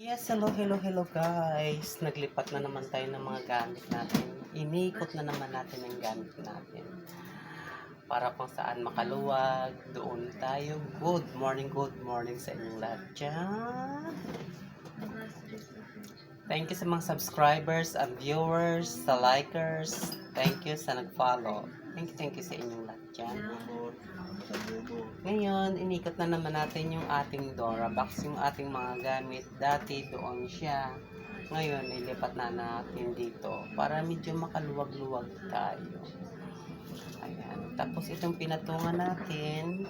Yes, hello, hello, hello guys. Naglipat na naman tayo ng mga gamit natin. Inikot na naman natin ang gamit natin. Para kung saan makaluwag, doon tayo. Good morning sa inyong lahat dyan. Thank you sa mga subscribers and viewers, sa likers. Thank you sa nag-follow. Thank you sa inyong lahat dyan. Ngayon, inikot na naman natin yung ating Dora box, yung ating mga gamit. Dati doon siya. Ngayon, ilipat na natin dito para medyo makaluwag-luwag tayo. Ayan. Tapos itong pinatungan natin,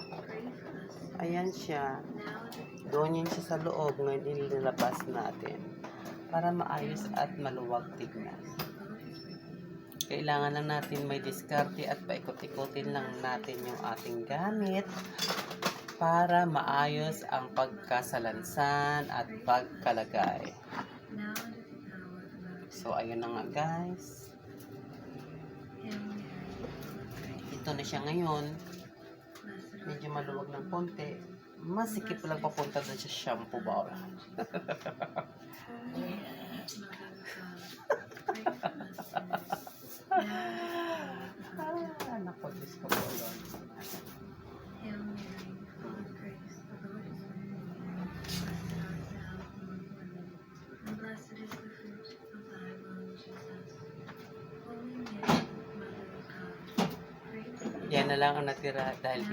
ayan siya. Doon yun siya sa loob. Ngayon, ililabas natin para maayos at maluwag tignan. Kailangan lang natin may diskarte at paikot-ikutin lang natin yung ating gamit para maayos ang pagkasalansan at pagkalagay. So, ayun na nga guys. Ito na siya ngayon. Medyo maluwag ng konti. Masikip lang papunta doon sa shampoo bowl. Nako, Diyos ko po, Lord. Yan na lang ang natira dahil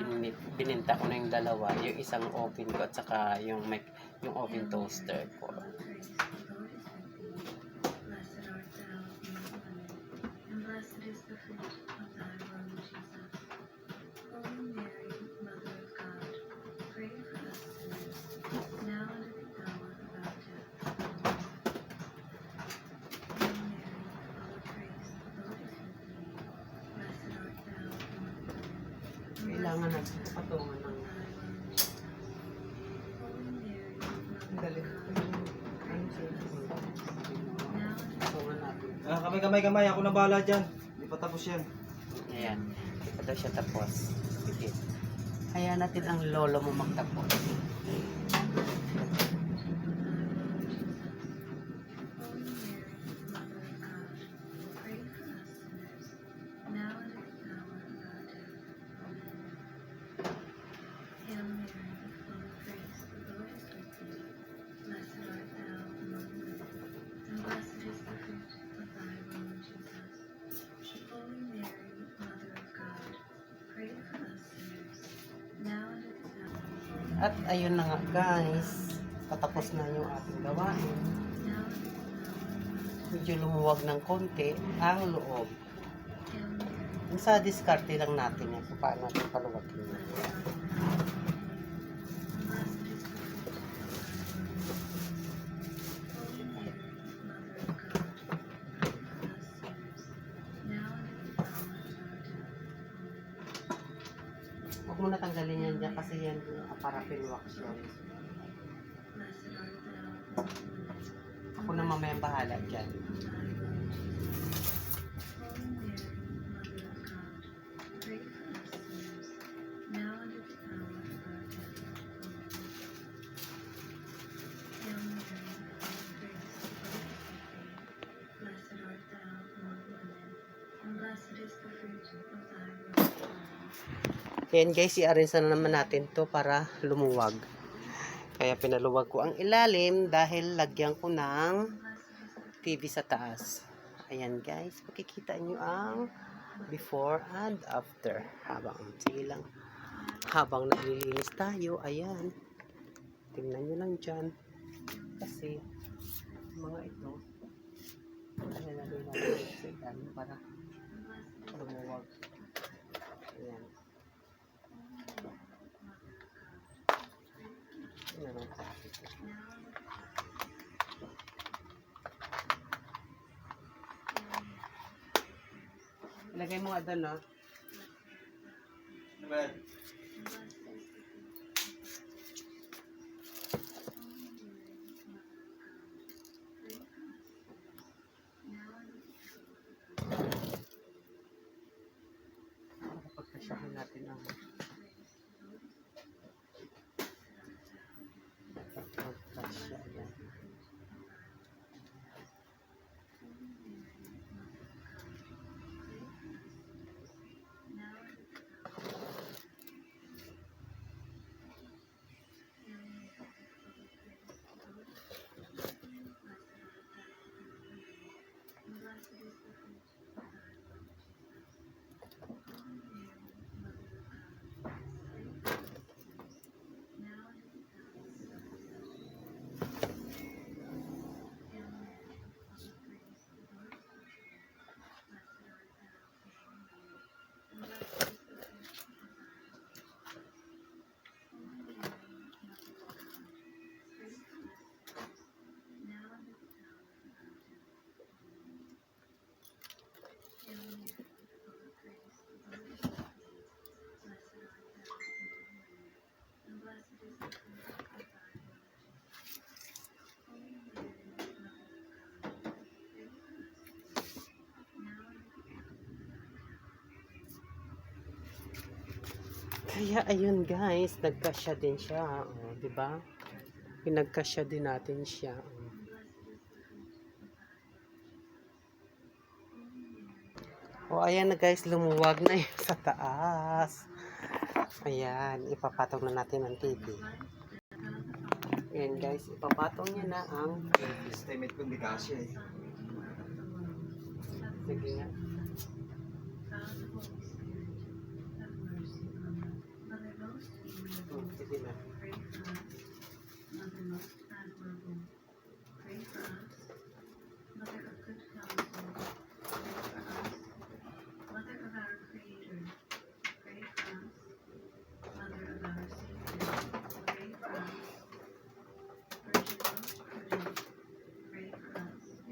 bininta ko na yung dalawa, yung isang oven ko at saka yung oven toaster ko. Kailangan natin patungan ng galit. Patungan natin. Kamay. Ako na bahala dyan. Hindi pa tapos yan. Ayan. Hindi pa daw siya tapos. Sige. Hayaan natin ang lolo mo magtapos. At ayun na nga guys, patapos na yung ating gawain. Medyo lumuwag ng konti ang loob. Sa diskarte lang natin yan kung paano natin paluwagin yan. Huwag mo natanggalin yan dyan kasi yan parapin wax yan. Ako na mamaya bahala dyan. Ayan guys, i-arrange na naman natin to para lumuwag. Kaya pinaluwag ko ang ilalim dahil lagyan ko ng TV sa taas. Ayan guys, makikita nyo ang before and after. Habang naglilinis tayo, ayan. Tingnan nyo lang dyan. Kasi, mga ito, ayan na rin natin sa ilalim para lumuwag. Ayan. Ilagay mo nga doon, no? Pagkasyahin natin ang pagkasya. Kaya ayun guys, nagkasya din siya, oh, 'di ba? Pinagkasya din natin siya. Oh, ayan na guys, lumuwag na yun sa taas. Ayan, ipapatong na natin ang TV. Ayan guys, ipapatong niya na ang Estimate ko hindi kasya eh. sige nga. Sige na.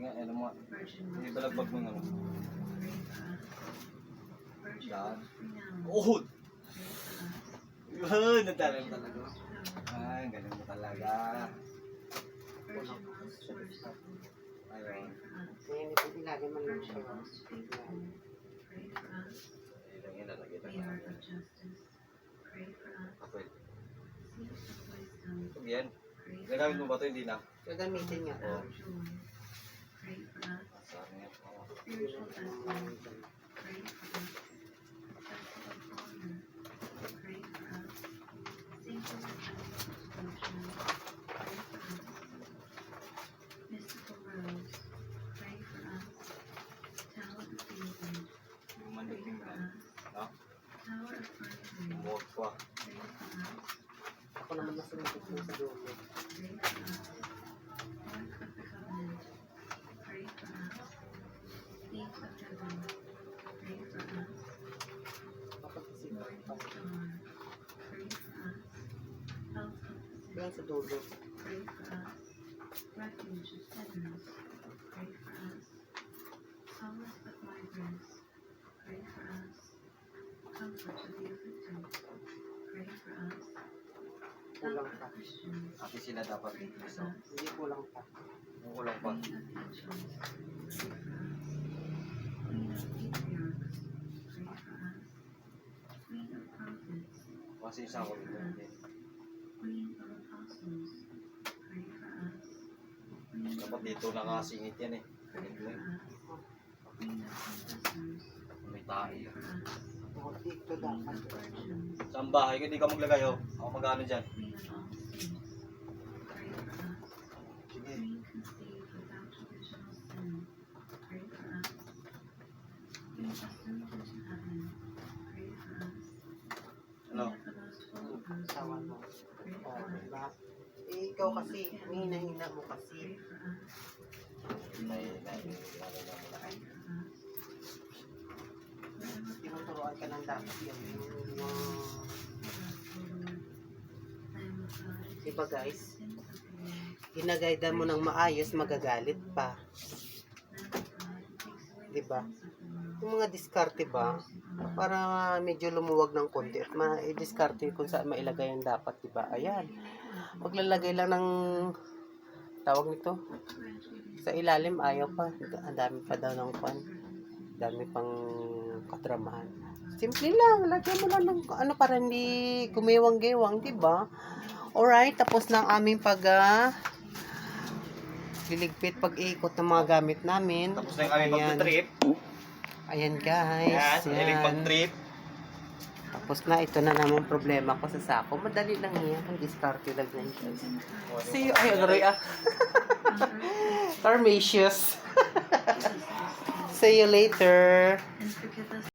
Nga, ano mo, hindi balagbag mo nga. Yan. Oh! Yun, natalang talaga. Ay, ganun mo talaga. Ayun. Ayan, itong ilalim man lang siya. Ayan. Ayun, nalagay na. Okay. Ito yan. Gagamit mo ba ito? Hindi na. Gagamitin nga. Oo. Saan yan? Oo. Yung mandating na. No? Umuot ko ah. Ako naman nasunod mo sa dulo. Kapag-isipan pa. Yan sa dulo. Kulang pa. Ate sila dapat. So, Hindi kulang pa. kulang pa. Kasi isa ko rin din. Dapat dito nakasingit yan eh. Ganito eh. May tayo. O, dito dapat. Sa bahay ka, di ka maglagay oh. Ako mag-ano dyan. Sige. Ano? Tawa mo. O, diba? Eh, ikaw kasi, hina-hina mo kasi. Tinuturoan ka ng dapat yun. Diba guys? Ginagayda mo ng maayos, magagalit pa. Diba? Yung mga diskarte ba, para medyo lumuwag ng konti at ma-diskarte kung saan mailagay ang dapat, diba? Ayan. Maglalagay lang ng tawag nito. Sa ilalim, ayaw pa. Ang dami pa daw ng kwan. Dami pang katramahan. Simple lang. Lagyan mo lang ng ano para hindi gumiwang-giwang, diba? Alright, tapos na ang aming liligpit pag-ikot ng mga gamit namin. Tapos na yung aming pag-trip. Ayan guys. Yan, hiling pag-trip. Tapos na, ito na naman problema ko sa sako. Madali lang yan. Ang diskarte lang yan guys. See you. Ay, aroy ah. Carmacious. See you later.